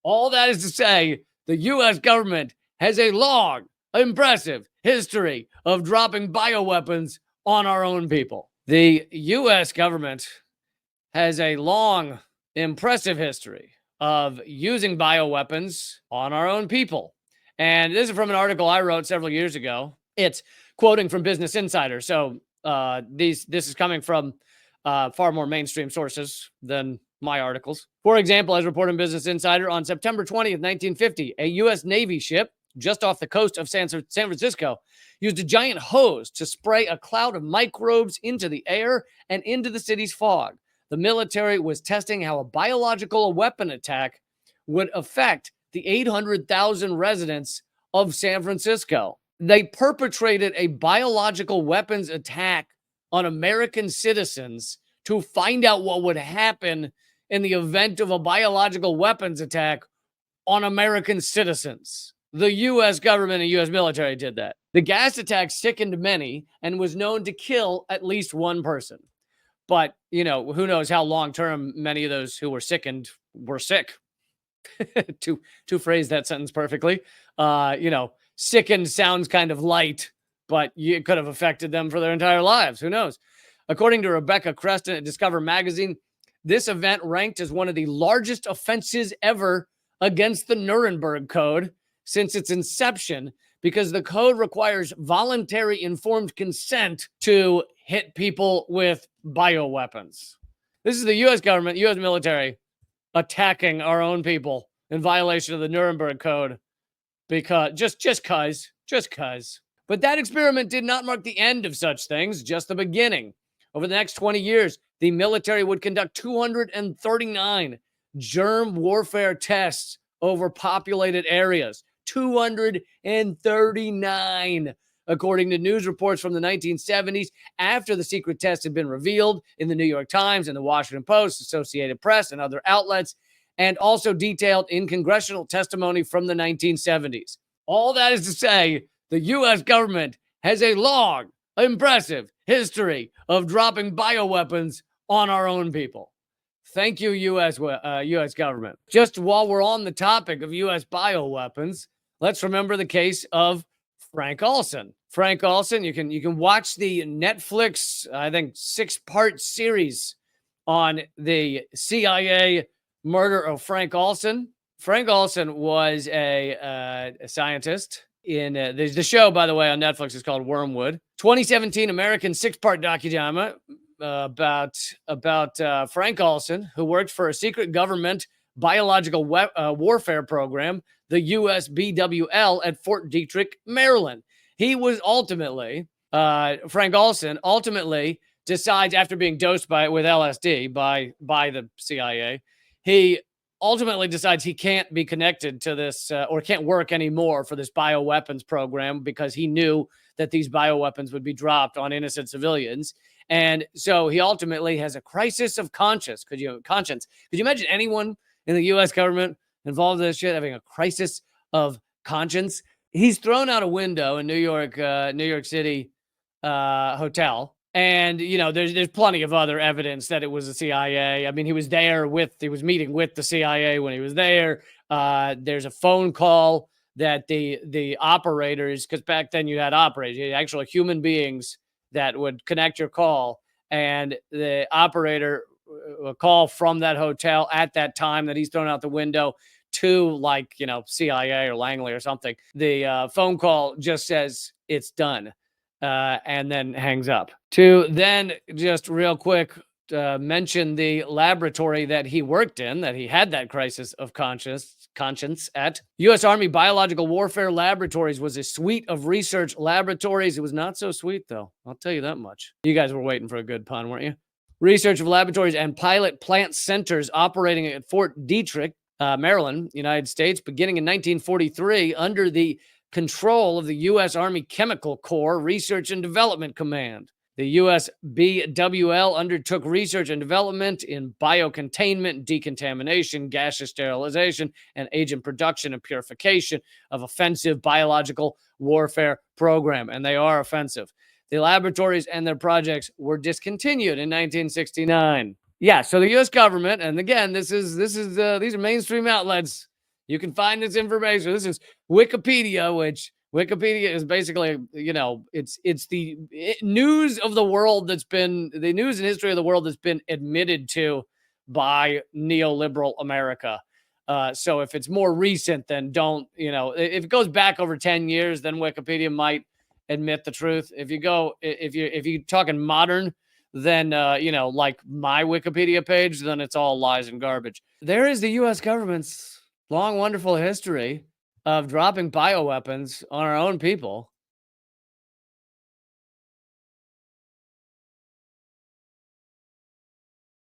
All that is to say, the U.S. government has a long, impressive history of dropping bioweapons on our own people. The U.S. government has a long, impressive history of using bioweapons on our own people. And this is from an article I wrote several years ago. It's quoting from Business Insider. So this is coming from far more mainstream sources than my articles. For example, as reported in Business Insider, on September 20th, 1950, a U.S. Navy ship just off the coast of San Francisco used a giant hose to spray a cloud of microbes into the air and into the city's fog. The military was testing how a biological weapon attack would affect the 800,000 residents of San Francisco. They perpetrated a biological weapons attack on American citizens to find out what would happen in the event of a biological weapons attack on American citizens. The U.S. government and U.S. military did that. The gas attack sickened many and was known to kill at least one person. But, you know, who knows how long-term many of those who were sickened were sick. to phrase that sentence perfectly. Sickened sounds kind of light, but it could have affected them for their entire lives. Who knows? According to Rebecca Creston at Discover Magazine, this event ranked as one of the largest offenses ever against the Nuremberg Code since its inception, because the code requires voluntary informed consent to hit people with bioweapons. This is the U.S. government, U.S. military, attacking our own people in violation of the Nuremberg Code because just cuz. But that experiment did not mark the end of such things, just the beginning. Over the next 20 years, the military would conduct 239 germ warfare tests over populated areas. 239, according to news reports from the 1970s, after the secret tests had been revealed in the New York Times and the Washington Post, Associated Press, and other outlets, and also detailed in congressional testimony from the 1970s. All that is to say, the U.S. government has a long, impressive history of dropping bioweapons on our own people. Thank you, U.S. government. Just while we're on the topic of U.S. bioweapons, let's remember the case of Frank Olson. Frank Olson, you can watch the Netflix, I think, 6-part series on the CIA murder of Frank Olson. Frank Olson was a scientist in the show, by the way, on Netflix is called Wormwood. 2017 American 6-part docudrama about Frank Olson, who worked for a secret government biological warfare program, the USBWL, at Fort Detrick, Maryland. He was ultimately, Frank Olson ultimately decides, after being dosed with LSD by the CIA, he ultimately decides he can't be connected to this or can't work anymore for this bioweapons program, because he knew that these bioweapons would be dropped on innocent civilians. And so he ultimately has a crisis of conscience. Could you imagine anyone in the U.S. government involved in this shit having a crisis of conscience? He's thrown out a window in New York City hotel. And, you know, there's plenty of other evidence that it was the CIA. I mean, he was meeting with the CIA when he was there. There's a phone call that the operators, because back then you had operators, you had actual human beings that would connect your call, and the operator, a call from that hotel at that time that he's thrown out the window to, like, you know, CIA or Langley or something. The phone call just says it's done. And then hangs up. To then just real quick mention the laboratory that he worked in, that he had that crisis of conscience at. U.S. Army Biological Warfare Laboratories was a suite of research laboratories. It was not so sweet, though. I'll tell you that much. You guys were waiting for a good pun, weren't you? Research of laboratories and pilot plant centers operating at Fort Detrick, Maryland, United States, beginning in 1943 under the control of the U.S. Army Chemical Corps Research and Development Command. The USBWL undertook research and development in biocontainment, decontamination, gaseous sterilization, and agent production and purification of offensive biological warfare program, and they are offensive. The laboratories and their projects were discontinued in 1969. Yeah, so the U.S. government, and again, these are mainstream outlets, You can find this information. This is Wikipedia, which Wikipedia is basically, it's the news of the world that's been the news and history of the world that's been admitted to by neoliberal America. So if it's more recent, then don't, if it goes back over 10 years, then Wikipedia might admit the truth. If you're talking modern, then, like my Wikipedia page, then it's all lies and garbage. There is the US government's long, wonderful history of dropping bioweapons on our own people.